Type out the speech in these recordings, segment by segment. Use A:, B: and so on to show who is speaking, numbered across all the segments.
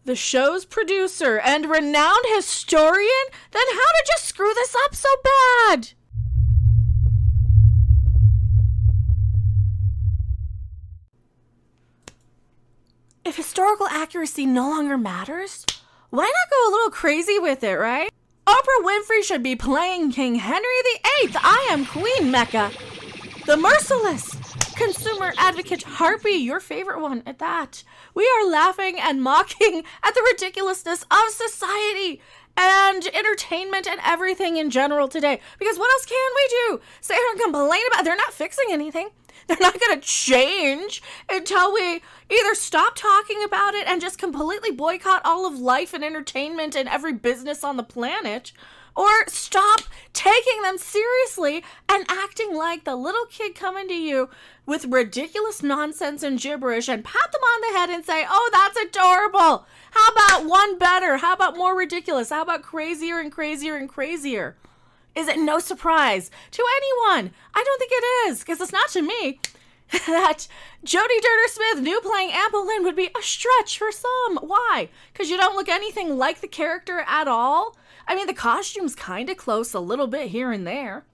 A: the show's producer and renowned historian, then how did you screw this up so bad? If historical accuracy no longer matters, why not go a little crazy with it, right? Oprah Winfrey should be playing King Henry VIII. I am Queen Mecha. The merciless consumer advocate Harpy, your favorite one at that. We are laughing and mocking at the ridiculousness of society and entertainment and everything in general today. Because what else can we do? Sit here and complain about it. They're not fixing anything. They're not going to change until we either stop talking about it and just completely boycott all of life and entertainment and every business on the planet, or stop taking them seriously and acting like the little kid coming to you with ridiculous nonsense and gibberish and pat them on the head and say, oh, that's adorable. How about one better? How about more ridiculous? How about crazier and crazier and crazier? Is it no surprise to anyone? I don't think it is, because it's not to me, that Jodie Turner-Smith new playing Anne Boleyn would be a stretch for some. Why? Because you don't look anything like the character at all? I mean, the costume's kind of close a little bit here and there.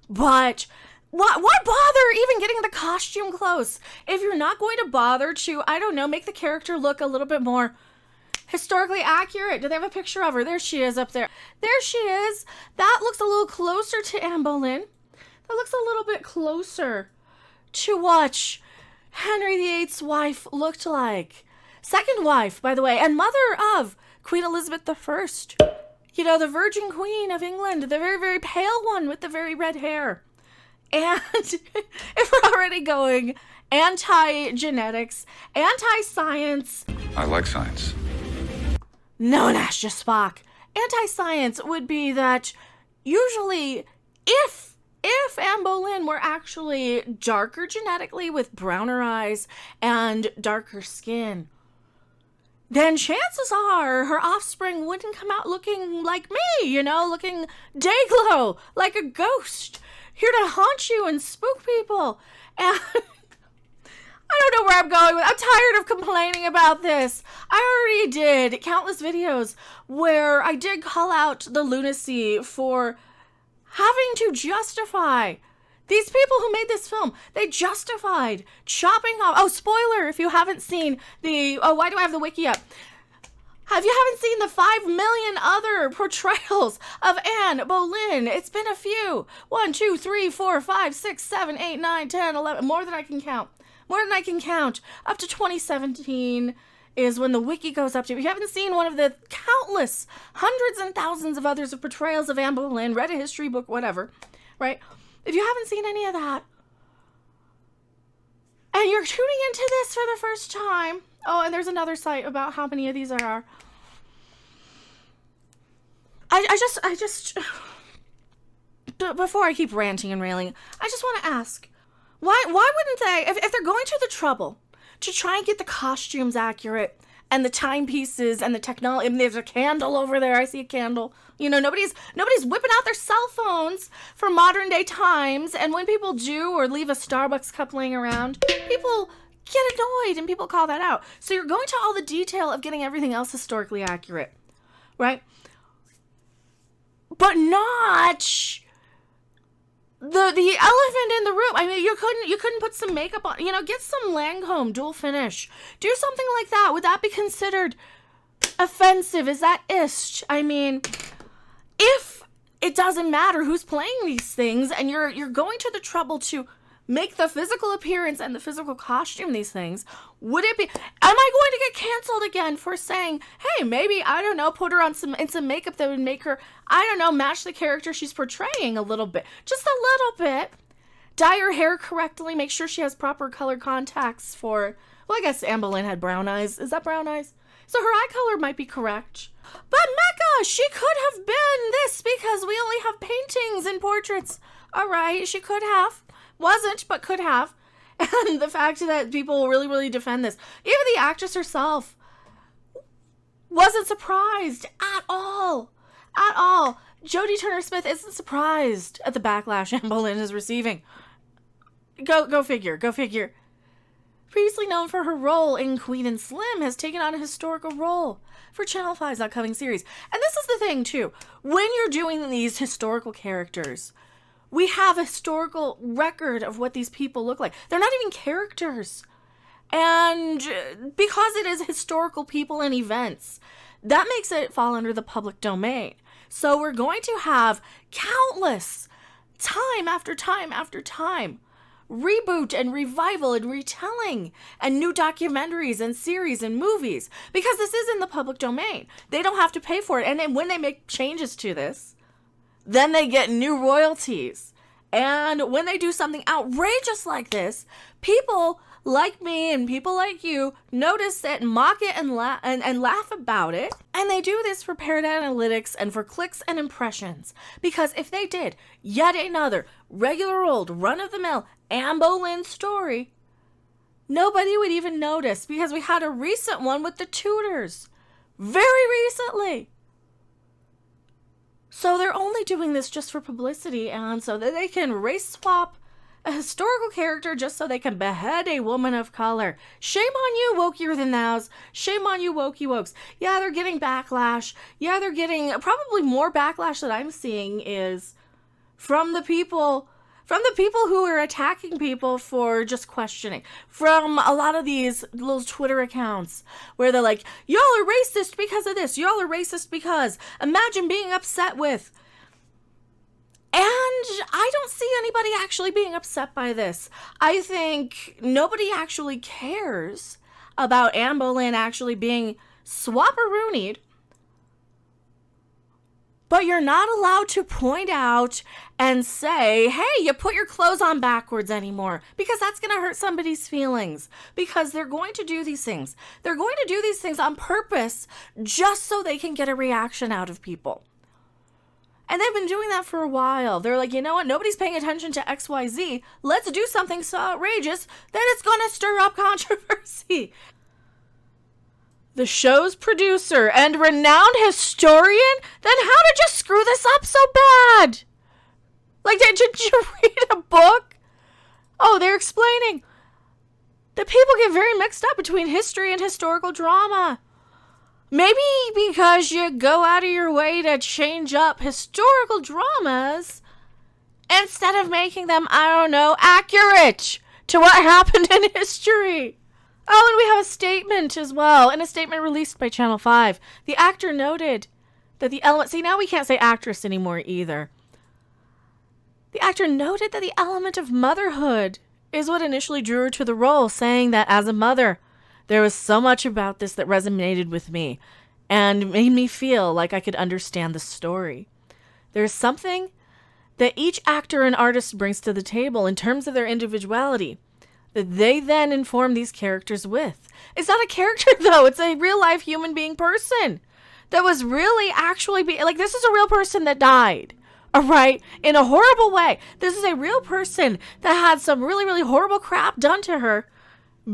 A: But why bother even getting the costume close? If you're not going to bother to, I don't know, make the character look a little bit more historically accurate. Do they have a picture of her? There she is up there. There she is. That looks a little closer to Anne Boleyn. That looks a little bit closer to what Henry VIII's wife looked like. Second wife, by the way, and mother of Queen Elizabeth I. You know, the Virgin Queen of England, the very, very pale one with the very red hair. And if we're already going anti-genetics, anti-science.
B: I like science.
A: No, Nash, just Spock. Anti-science would be that usually if Anne Boleyn were actually darker genetically with browner eyes and darker skin, then chances are her offspring wouldn't come out looking like me, you know, looking day-glow, like a ghost, here to haunt you and spook people. And I don't know where I'm going with. I'm tired of complaining about this. I already did countless videos where I did call out the lunacy for having to justify these people who made this film. They justified chopping off. Oh, spoiler if you haven't seen the. Oh, why do I have the wiki up? If you haven't seen the 5 million other portrayals of Anne Boleyn, it's been a few. 1, 2, 3, 4, 5, 6, 7, 8, 9, 10, 11. More than I can count. More than I can count. Up to 2017 is when the wiki goes up to. If you haven't seen one of the countless, hundreds and thousands of others of portrayals of Anne Boleyn, read a history book, whatever, right? If you haven't seen any of that, and you're tuning into this for the first time, oh, and there's another site about how many of these there are. I just, before I keep ranting and railing, I just want to ask, why wouldn't they, if they're going to the trouble to try and get the costumes accurate and the timepieces and the technology, I mean, there's a candle over there, I see a candle, you know, nobody's whipping out their cell phones for modern day times, and when people do or leave a Starbucks cup laying around, people get annoyed and people call that out. So you're going to all the detail of getting everything else historically accurate, right? But not the elephant in the room. I mean, you couldn't put some makeup on, you know, get some Lancome dual finish. Do something like that. Would that be considered offensive? Is that ish? I mean, if it doesn't matter who's playing these things and you're going to the trouble to make the physical appearance and the physical costume these things, would it be, am I going to get canceled again for saying, hey, maybe, I don't know, put her on some makeup that would make her, I don't know, match the character she's portraying a little bit, just a little bit, dye her hair correctly, make sure she has proper color contacts for, well, I guess Anne Boleyn had brown eyes. Is that brown eyes? So her eye color might be correct. But Mecha, she could have been this because we only have paintings and portraits. All right, she could have. Wasn't, but could have. And the fact that people really, really defend this. Even the actress herself wasn't surprised at all. At all. Jodie Turner-Smith isn't surprised at the backlash Anne Boleyn is receiving. Go figure. Go figure. previously known for her role in Queen and Slim, has taken on a historical role for Channel 5's upcoming series. And this is the thing, too. When you're doing these historical characters, we have a historical record of what these people look like. They're not even characters. And because it is historical people and events, that makes it fall under the public domain. So we're going to have countless, time after time after time, reboot and revival and retelling and new documentaries and series and movies, because this is in the public domain. They don't have to pay for it. And then when they make changes to this, then they get new royalties. And when they do something outrageous like this, people like me and people like you notice it, mock it, and laugh about it. And they do this for parent analytics and for clicks and impressions. Because if they did yet another regular old run-of-the-mill Anne Boleyn story, nobody would even notice, because we had a recent one with the Tudors. Very recently. So they're only doing this just for publicity and so that they can race swap a historical character just so they can behead a woman of color. Shame on you, wokier than thous. Shame on you, wokey wokes. Yeah, they're getting backlash. Yeah, they're getting probably more backlash that I'm seeing is from the people who are attacking people for just questioning. From a lot of these little Twitter accounts where they're like, y'all are racist because of this. Y'all are racist because imagine being upset with. And I don't see anybody actually being upset by this. I think nobody actually cares about Anne Boleyn actually being swapperoonied. But you're not allowed to point out and say, hey, you put your clothes on backwards anymore, because that's going to hurt somebody's feelings, because they're going to do these things. They're going to do these things on purpose just so they can get a reaction out of people. And they've been doing that for a while. They're like, you know what? Nobody's paying attention to XYZ. Let's do something so outrageous that it's going to stir up controversy. The show's producer and renowned historian? Then how did you screw this up so bad? Like, did you read a book? Oh, they're explaining that people get very mixed up between history and historical drama. Maybe because you go out of your way to change up historical dramas instead of making them, I don't know, accurate to what happened in history. Oh, and we have a statement as well, and a statement released by Channel 5. The actor noted that the element... See, now we can't say actress anymore either. The actor noted that the element of motherhood is what initially drew her to the role, saying that as a mother, there was so much about this that resonated with me and made me feel like I could understand the story. There's something that each actor and artist brings to the table in terms of their individuality that they then inform these characters with. It's not a character, though. It's a real-life human being person that was really actually... like, this is a real person that died, all right? In a horrible way. This is a real person that had some really, really horrible crap done to her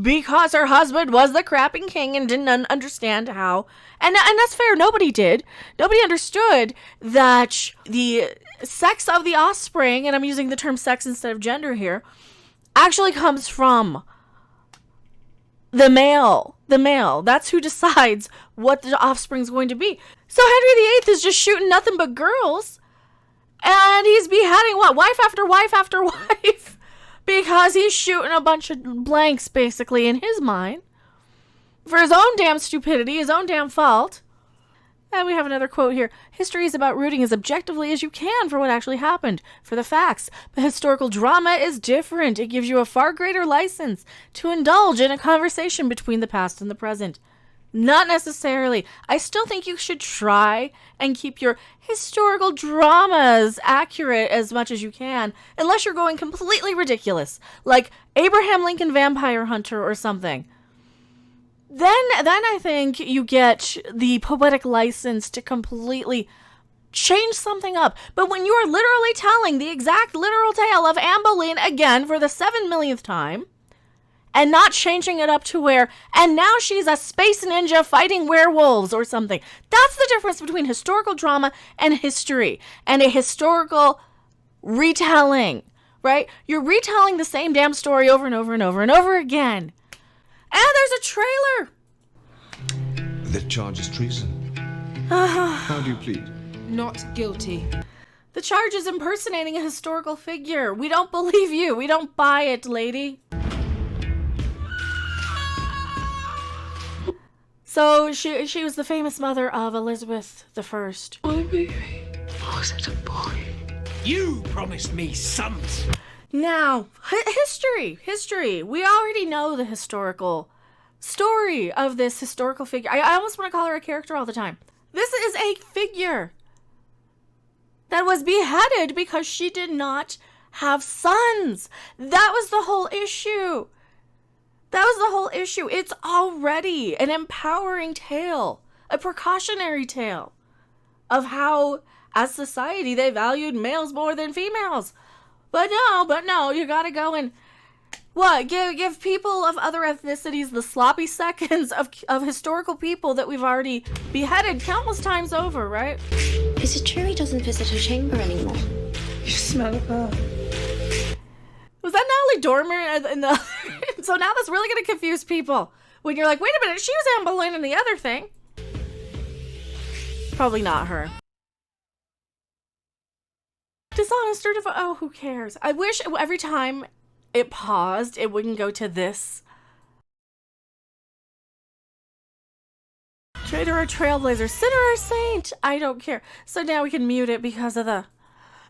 A: because her husband was the crapping king and didn't understand how. And that's fair. Nobody did. Nobody understood that the sex of the offspring, and I'm using the term sex instead of gender here, actually comes from the male. The male. That's who decides what the offspring's going to be. So Henry VIII is just shooting nothing but girls. And he's beheading what? Wife after wife after wife. Because he's shooting a bunch of blanks, basically, in his mind. For his own damn stupidity, his own damn fault. And we have another quote here. History is about rooting as objectively as you can for what actually happened, for the facts. But historical drama is different. It gives you a far greater license to indulge in a conversation between the past and the present. Not necessarily. I still think you should try and keep your historical dramas accurate as much as you can, unless you're going completely ridiculous, like Abraham Lincoln Vampire Hunter or something. Then I think you get the poetic license to completely change something up. But when you are literally telling the exact literal tale of Anne Boleyn again for the 7 millionth time, and not changing it up to where, and now she's a space ninja fighting werewolves or something. That's the difference between historical drama and history, and a historical retelling, right? You're retelling the same damn story over and over and over and over again. And there's a trailer.
B: The charge is treason. How do you plead?
C: Not guilty.
A: The charge is impersonating a historical figure. We don't believe you. We don't buy it, lady. So she was the famous mother of Elizabeth I.
D: My baby. Was it a boy?
E: You promised me sons.
A: Now, history. We already know the historical story of this historical figure. I almost want to call her a character all the time. This is a figure that was beheaded because she did not have sons. That was the whole issue. It's already an empowering tale, a precautionary tale of how, as society, they valued males more than females. But no, you gotta go and, what, give people of other ethnicities the sloppy seconds of historical people that we've already beheaded countless times over, right?
F: Is it true he doesn't visit her chamber anymore?
D: You smell of her.
A: Was that Natalie Dormer in the... So now that's really going to confuse people. When you're like, wait a minute, she was Anne Boleyn in the other thing. Probably not her. Dishonest or oh, who cares? I wish every time it paused, it wouldn't go to this. Traitor or trailblazer, sinner or saint, I don't care. So now we can mute it because of the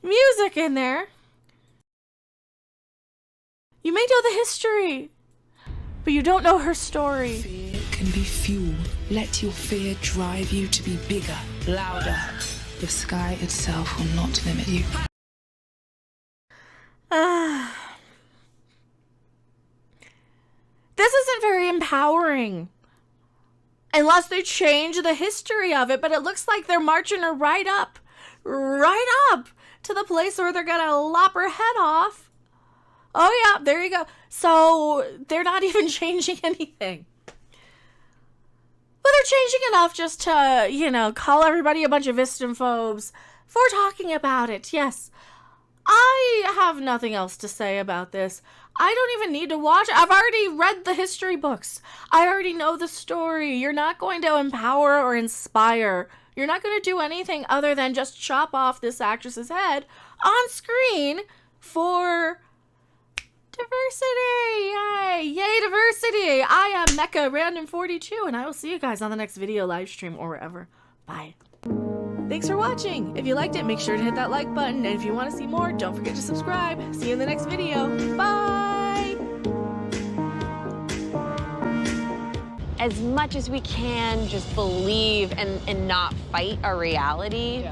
A: music in there. You may know the history, but you don't know her story.
C: Fear can be fuel. Let your fear drive you to be bigger, louder. The sky itself will not limit you.
A: This isn't very empowering. Unless they change the history of it, but it looks like they're marching her right up to the place where they're gonna lop her head off. Oh yeah, there you go. So they're not even changing anything. But they're changing enough just to, call everybody a bunch of Islamophobes for talking about it. Yes. I have nothing else to say about this. I don't even need to watch it. I've already read the history books. I already know the story. You're not going to empower or inspire. You're not going to do anything other than just chop off this actress's head on screen for diversity. Yay, diversity. I am Mecha Random 42, and I will see you guys on the next video, live stream, or wherever. Bye. Thanks for watching. If you liked it, make sure to hit that like button. And if you want to see more, don't forget to subscribe. See you in the next video. Bye!
G: As much as we can, just believe and not fight our reality.